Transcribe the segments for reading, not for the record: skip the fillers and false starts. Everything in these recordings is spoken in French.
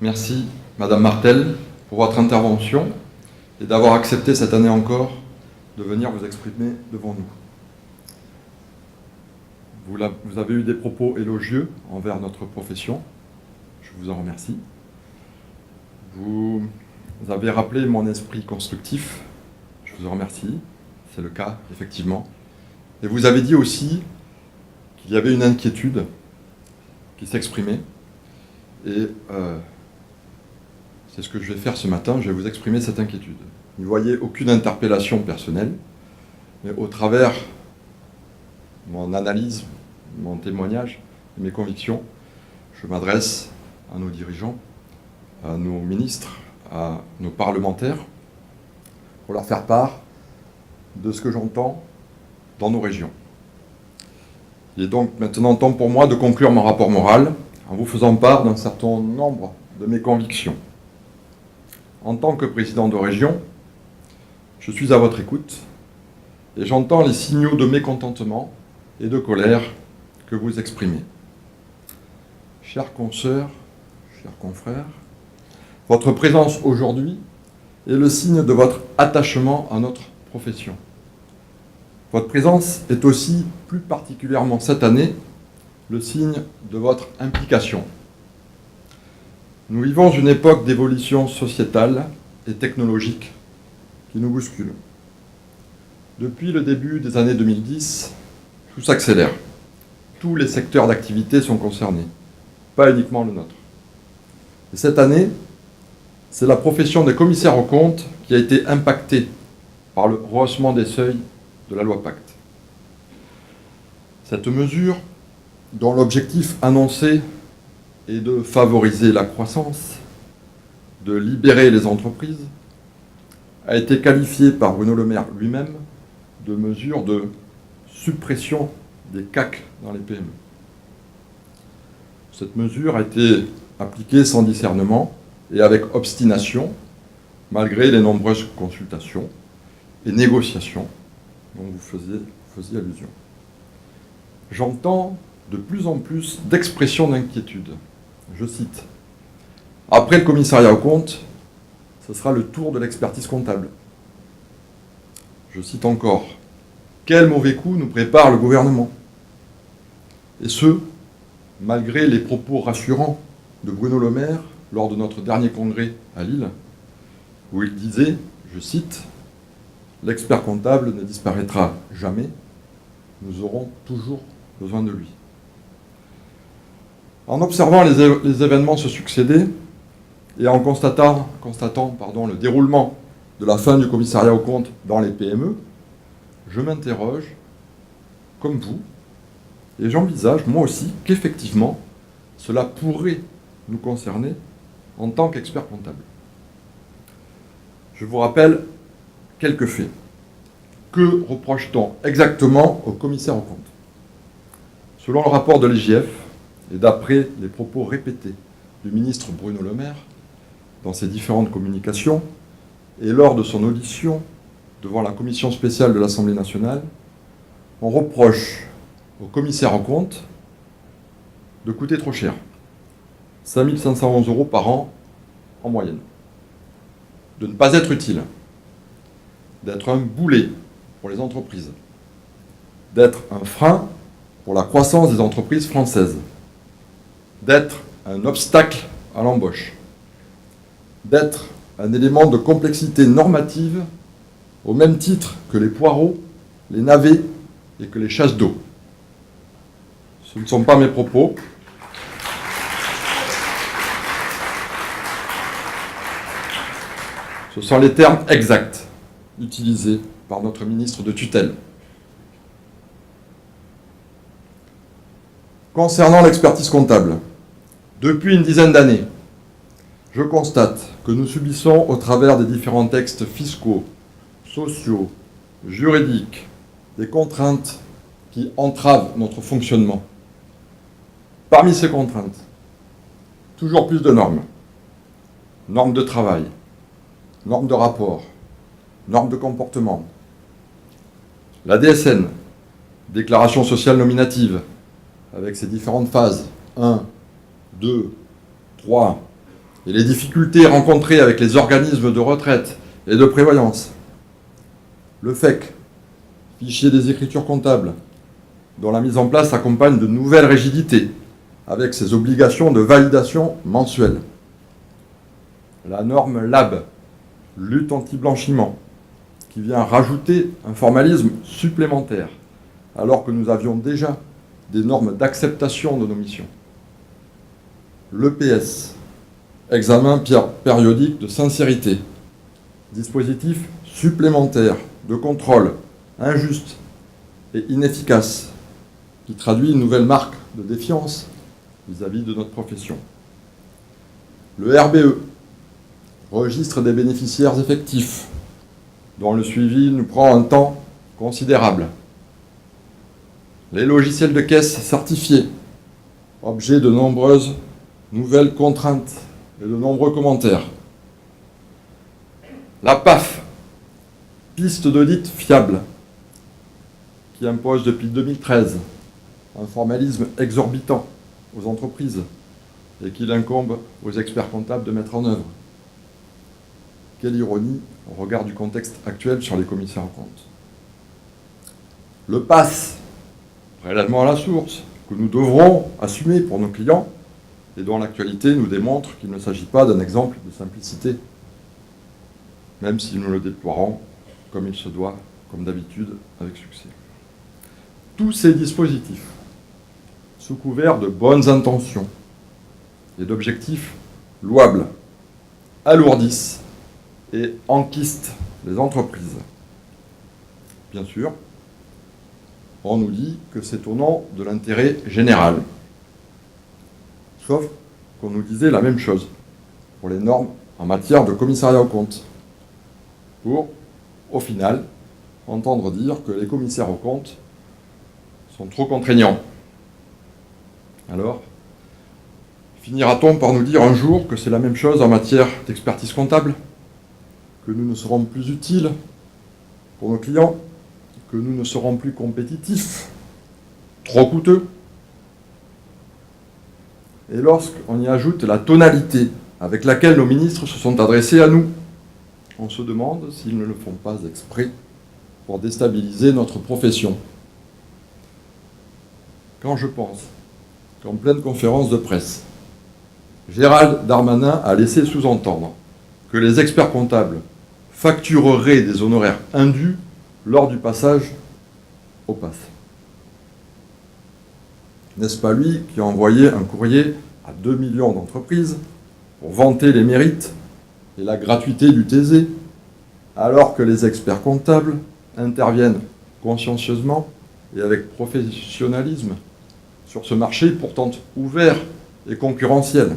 Merci, Madame Martel, pour votre intervention et d'avoir accepté cette année encore de venir vous exprimer devant nous. Vous avez eu des propos élogieux envers notre profession. Je vous en remercie. Vous avez rappelé mon esprit constructif. Je vous en remercie. C'est le cas, effectivement. Et vous avez dit aussi qu'il y avait une inquiétude qui s'exprimait. Et c'est ce que je vais faire ce matin. Je vais vous exprimer cette inquiétude. Vous ne voyez aucune interpellation personnelle, mais au travers de mon analyse, mon témoignage et mes convictions, je m'adresse à nos dirigeants, à nos ministres, à nos parlementaires, pour leur faire part de ce que j'entends dans nos régions. Il est donc maintenant temps pour moi de conclure mon rapport moral en vous faisant part d'un certain nombre de mes convictions. En tant que président de région, je suis à votre écoute et j'entends les signaux de mécontentement et de colère que vous exprimez. Chers consoeurs, chers confrères, votre présence aujourd'hui est le signe de votre attachement à notre profession. Votre présence est aussi, plus particulièrement cette année, le signe de votre implication. Nous vivons une époque d'évolution sociétale et technologique qui nous bouscule. Depuis le début des années 2010, tout s'accélère. Tous les secteurs d'activité sont concernés, pas uniquement le nôtre. Et cette année, c'est la profession des commissaires aux comptes qui a été impactée par le rehaussement des seuils de la loi Pacte. Cette mesure, dont l'objectif annoncé est de favoriser la croissance, de libérer les entreprises, a été qualifiée par Bruno Le Maire lui-même de mesure de suppression des CAC dans les PME. Cette mesure a été appliquée sans discernement et avec obstination, malgré les nombreuses consultations et négociations dont vous faisiez allusion. J'entends de plus en plus d'expressions d'inquiétude. Je cite : « Après le commissariat aux comptes, ce sera le tour de l'expertise comptable. » Je cite encore : « Quel mauvais coup nous prépare le gouvernement ?» Et ce, malgré les propos rassurants de Bruno Le Maire lors de notre dernier congrès à Lille, où il disait, je cite, « L'expert comptable ne disparaîtra jamais, nous aurons toujours besoin de lui. » En observant les événements se succéder et en constatant le déroulement de la fin du commissariat aux comptes dans les PME, je m'interroge, comme vous, et j'envisage, moi aussi, qu'effectivement, cela pourrait nous concerner en tant qu'expert comptable. Je vous rappelle quelques faits. Que reproche-t-on exactement au commissaire aux comptes ? Selon le rapport de l'IGF, et d'après les propos répétés du ministre Bruno Le Maire dans ses différentes communications et lors de son audition devant la commission spéciale de l'Assemblée nationale, on reproche au commissaire aux comptes de coûter trop cher, 5 511 € par an en moyenne, de ne pas être utile, d'être un boulet pour les entreprises, d'être un frein pour la croissance des entreprises françaises, d'être un obstacle à l'embauche, d'être un élément de complexité normative au même titre que les poireaux, les navets et que les chasses d'eau. Ce ne sont pas mes propos. Ce sont les termes exacts utilisés par notre ministre de tutelle. Concernant l'expertise comptable, depuis une dizaine d'années, je constate que nous subissons, au travers des différents textes fiscaux, sociaux, juridiques, des contraintes qui entravent notre fonctionnement. Parmi ces contraintes, toujours plus de normes. Normes de travail, normes de rapport, normes de comportement. La DSN, déclaration sociale nominative, avec ses différentes phases, 1, 2, 3, et les difficultés rencontrées avec les organismes de retraite et de prévoyance. Le FEC, fichier des écritures comptables, dont la mise en place accompagne de nouvelles rigidités, avec ses obligations de validation mensuelle. La norme LAB, lutte anti-blanchiment, qui vient rajouter un formalisme supplémentaire, alors que nous avions déjà des normes d'acceptation de nos missions. L'EPS, examen périodique de sincérité, dispositif supplémentaire de contrôle injuste et inefficace, qui traduit une nouvelle marque de défiance vis-à-vis de notre profession. Le RBE, registre des bénéficiaires effectifs, dont le suivi nous prend un temps considérable. Les logiciels de caisse certifiés, objet de nombreuses nouvelles contraintes et de nombreux commentaires. La PAF, piste d'audit fiable, qui impose depuis 2013 un formalisme exorbitant aux entreprises et qu'il incombe aux experts comptables de mettre en œuvre. Quelle ironie au regard du contexte actuel sur les commissaires aux comptes. Le PAS, prélèvement à la source, que nous devrons assumer pour nos clients et dont l'actualité nous démontre qu'il ne s'agit pas d'un exemple de simplicité, même si nous le déploierons comme il se doit, comme d'habitude, avec succès. Tous ces dispositifs, sous couvert de bonnes intentions et d'objectifs louables, alourdissent et enquistent les entreprises. Bien sûr, on nous dit que c'est au nom de l'intérêt général. Sauf qu'on nous disait la même chose pour les normes en matière de commissariat aux comptes. Pour, au final, entendre dire que les commissaires aux comptes sont trop contraignants. Alors, finira-t-on par nous dire un jour que c'est la même chose en matière d'expertise comptable ? Que nous ne serons plus utiles pour nos clients, que nous ne serons plus compétitifs, trop coûteux. Et lorsqu'on y ajoute la tonalité avec laquelle nos ministres se sont adressés à nous, on se demande s'ils ne le font pas exprès pour déstabiliser notre profession. Quand je pense qu'en pleine conférence de presse, Gérald Darmanin a laissé sous-entendre que les experts comptables factureraient des honoraires indus lors du passage au PAS. N'est-ce pas lui qui a envoyé un courrier à 2 millions d'entreprises pour vanter les mérites et la gratuité du TZ, alors que les experts comptables interviennent consciencieusement et avec professionnalisme sur ce marché pourtant ouvert et concurrentiel.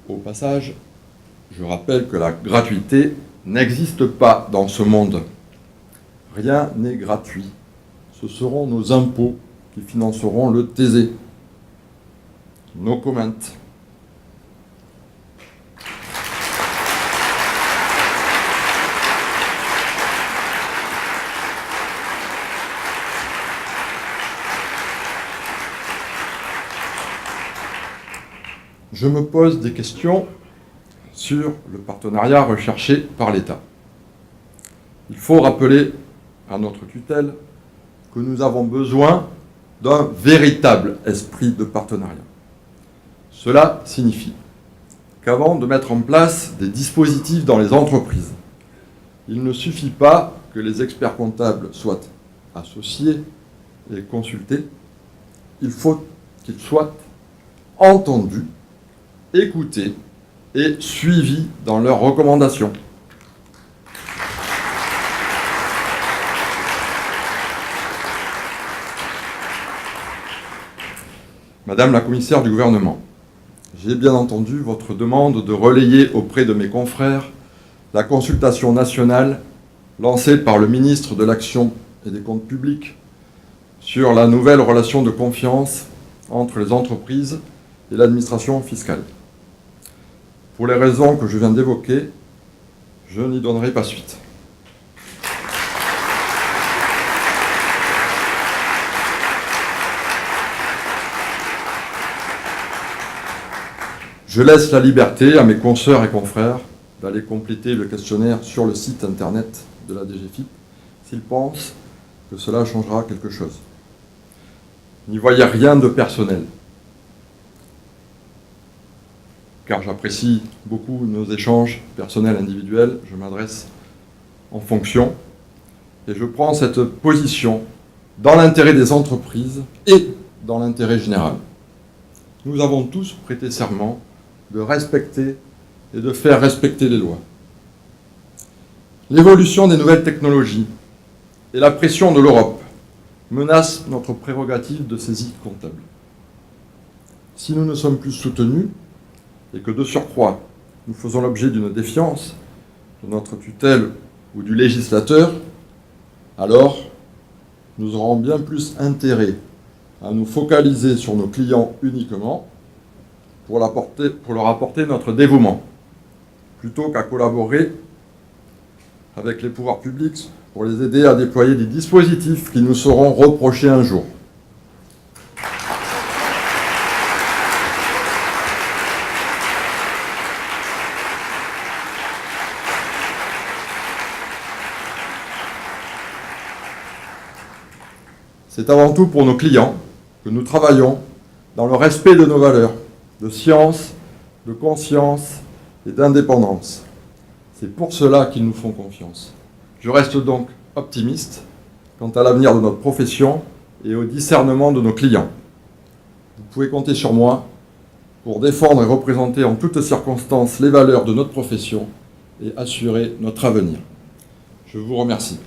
Au passage, je rappelle que la gratuité n'existe pas dans ce monde. Rien n'est gratuit. Ce seront nos impôts qui financeront le TZ. No comment. Je me pose des questions sur le partenariat recherché par l'État. Il faut rappeler à notre tutelle que nous avons besoin d'un véritable esprit de partenariat. Cela signifie qu'avant de mettre en place des dispositifs dans les entreprises, il ne suffit pas que les experts comptables soient associés et consultés, il faut qu'ils soient entendus, écoutés et suivis dans leurs recommandations. Madame la commissaire du gouvernement, j'ai bien entendu votre demande de relayer auprès de mes confrères la consultation nationale lancée par le ministre de l'Action et des Comptes publics sur la nouvelle relation de confiance entre les entreprises et l'administration fiscale. Pour les raisons que je viens d'évoquer, je n'y donnerai pas suite. Je laisse la liberté à mes consoeurs et confrères d'aller compléter le questionnaire sur le site internet de la DGFiP s'ils pensent que cela changera quelque chose. N'y voyez rien de personnel, car j'apprécie beaucoup nos échanges personnels individuels, je m'adresse en fonction, et je prends cette position dans l'intérêt des entreprises et dans l'intérêt général. Nous avons tous prêté serment de respecter et de faire respecter les lois. L'évolution des nouvelles technologies et la pression de l'Europe menacent notre prérogative de saisie comptable. Si nous ne sommes plus soutenus, et que de surcroît, nous faisons l'objet d'une défiance de notre tutelle ou du législateur, alors nous aurons bien plus intérêt à nous focaliser sur nos clients uniquement pour leur apporter notre dévouement, plutôt qu'à collaborer avec les pouvoirs publics pour les aider à déployer des dispositifs qui nous seront reprochés un jour. C'est avant tout pour nos clients que nous travaillons dans le respect de nos valeurs, de science, de conscience et d'indépendance. C'est pour cela qu'ils nous font confiance. Je reste donc optimiste quant à l'avenir de notre profession et au discernement de nos clients. Vous pouvez compter sur moi pour défendre et représenter en toutes circonstances les valeurs de notre profession et assurer notre avenir. Je vous remercie.